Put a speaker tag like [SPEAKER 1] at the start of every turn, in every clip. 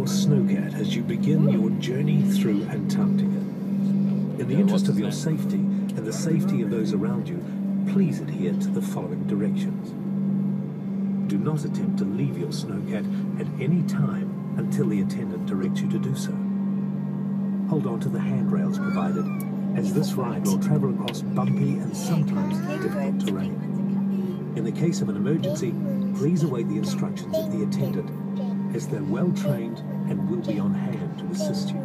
[SPEAKER 1] your snowcat as you begin your journey through Antarctica. In the interest of your safety and the safety of those around you, please adhere to the following directions. Do not attempt to leave your snowcat at any time until the attendant directs you to do so. Hold on to the handrails provided, as this ride will travel across bumpy and sometimes difficult terrain. In the case of an emergency, please await the instructions of the attendant, as they're well trained and will be on hand to assist you.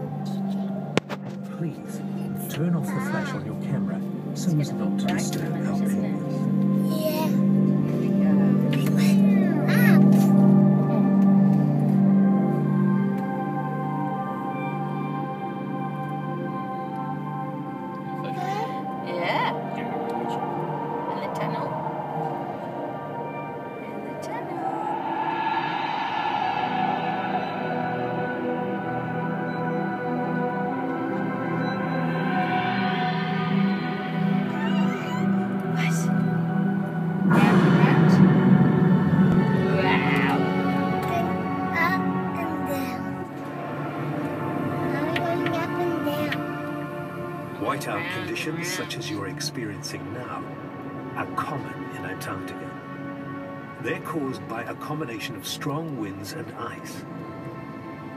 [SPEAKER 1] Please turn off the flash on your camera so as not to disturb our penguins. Whiteout conditions, such as you're experiencing now, are common in Antarctica. They're caused by a combination of strong winds and ice.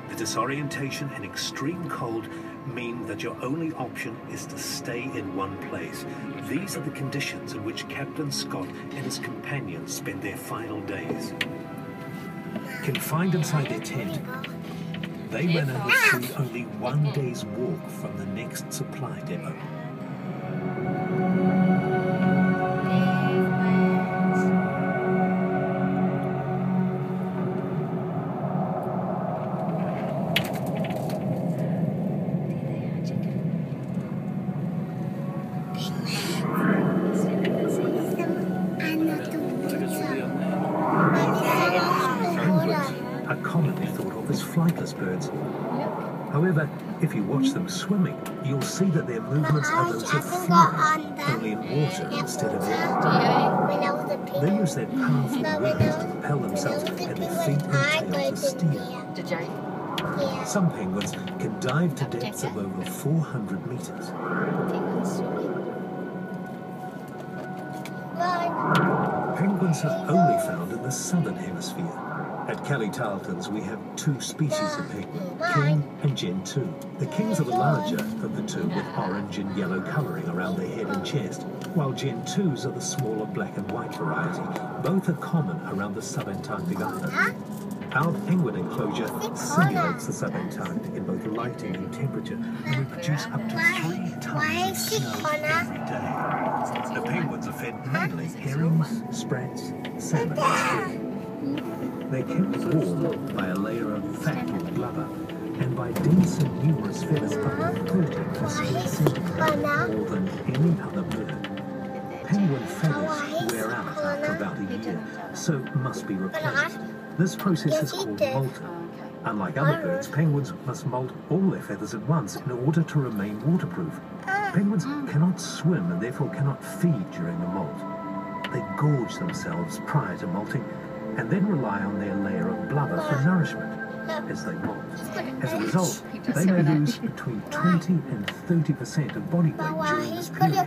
[SPEAKER 1] The disorientation and extreme cold mean that your only option is to stay in one place. These are the conditions in which Captain Scott and his companions spend their final days. Confined inside their tent, they ran out of food only 1 day's walk from the next supply depot. Are commonly thought of as flightless birds. However, if you watch them swimming, you'll see that their movements are those of flying, only in water instead of air. They use their powerful wings to propel themselves and their feet and tail to steer. Some penguins can dive to depths of over 400 meters. Penguins are only found in the southern hemisphere. At Kelly Tarltons, we have two species of penguin, King and Gen 2. The Kings are the larger of the two, with orange and yellow colouring around their head and chest, while Gen 2s are the smaller black and white variety. Both are common around the subantarctic islands. Our penguin enclosure simulates the subantarctic in both lighting and temperature, and we produce up to 3 tons of snow every day. The penguins are fed mainly herrings, sprats, salmon and squid. They're kept warm by a layer of fat or blubber, and by dense and numerous feathers up to 30 square centimetres, more than any other bird. Penguin feathers wear out after about a year, so must be replaced. This process is called molting. Unlike other birds, penguins must molt all their feathers at once in order to remain waterproof. Penguins cannot swim and therefore cannot feed during the molt. They gorge themselves prior to molting, and then rely on their layer of blubber for nourishment as they molt. As a result, they may lose between 20 and 30% of body weight during this period.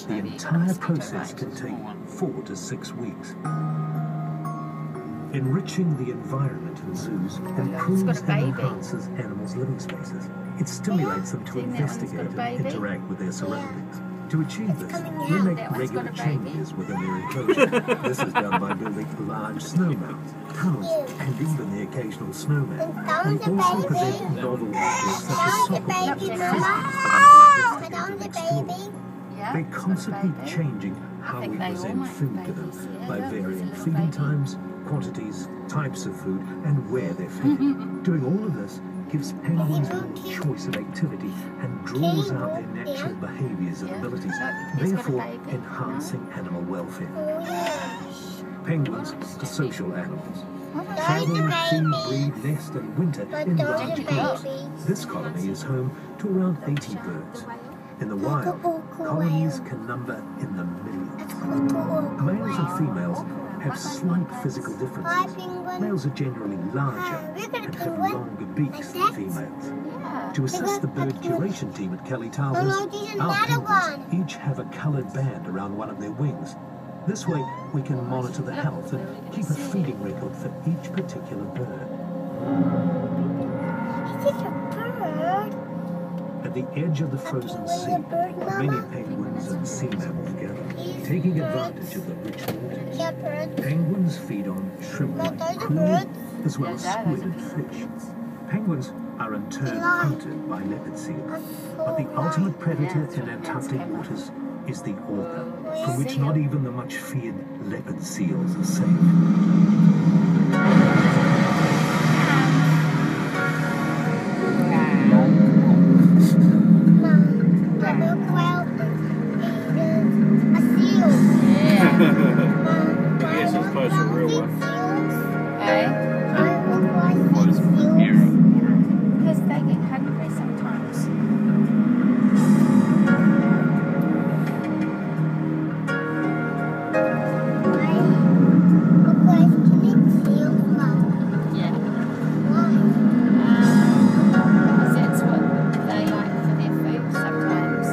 [SPEAKER 1] The entire process can take 4 to 6 weeks. Enriching the environment in zoos improves and enhances animals' living spaces. It stimulates them to investigate and interact with their surroundings. To achieve this, we make regular changes within their enclosure. This is done by building large snow mounds, tunnels, and even the occasional snowman. We also present novel objects such as soccer balls and frisbees. They're constantly changing how we present food to them by varying feeding times, quantities, types of food, and where they're fed. Doing all of this gives penguins more choice of activity and draws out their natural behaviours and abilities, therefore enhancing animal welfare. Penguins are social animals. Travel, feed, breed, nest and winter in large groups. This colony is home to around 80 birds. In the wild, colonies can number in the millions. Males and females have slight physical differences. Males are generally larger and have longer beaks than females. To assist the bird curation team at Kelly Tarltons, our penguins each have a coloured band around one of their wings. This way, we can monitor the health and keep a feeding record for each particular bird.
[SPEAKER 2] Is it a bird?
[SPEAKER 1] At the edge of the frozen sea, many penguins and sea mammals gather, taking advantage of the rich waters. Penguins feed on shrimp like krill, as well as squid and fish. Penguins are in turn hunted by leopard seals, but the ultimate predator in Antarctic waters is the orca, from which not even the much feared leopard seals are safe.
[SPEAKER 3] Yes, it's close to a real one.
[SPEAKER 4] Because they get hungry sometimes. Yeah. Because that's what they like for their food sometimes.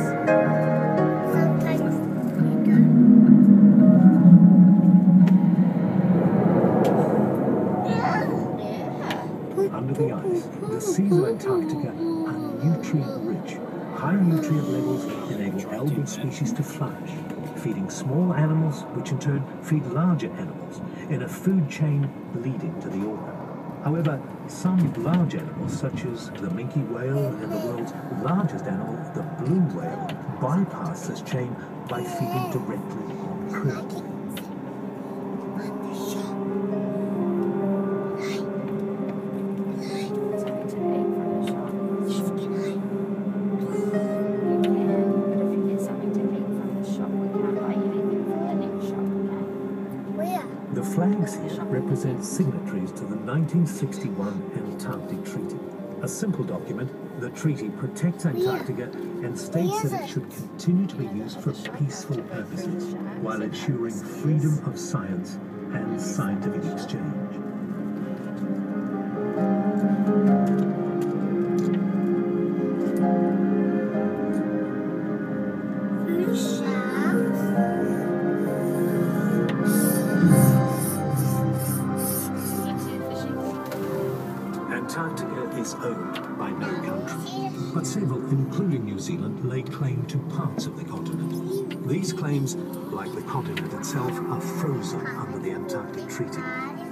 [SPEAKER 1] Under the ice, the seas of Antarctica are nutrient-rich. High nutrient levels enable algal species to flourish, feeding small animals, which in turn feed larger animals, in a food chain leading to the orca. However, some large animals, such as the minke whale and the world's largest animal, the blue whale, bypass this chain by feeding directly on krill. The flags here represent signatories to the 1961 Antarctic Treaty. A simple document, the treaty protects Antarctica and states that it should continue to be used for peaceful purposes, while ensuring freedom of science and scientific exchange. Antarctica is owned by no country, but several, including New Zealand, lay claim to parts of the continent. These claims, like the continent itself, are frozen under the Antarctic Treaty.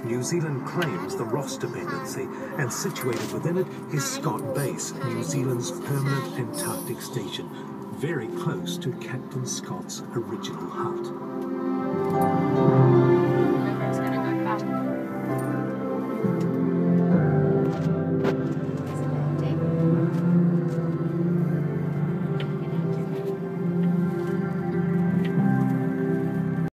[SPEAKER 1] New Zealand claims the Ross Dependency, and situated within it is Scott Base, New Zealand's permanent Antarctic station, very close to Captain Scott's original hut.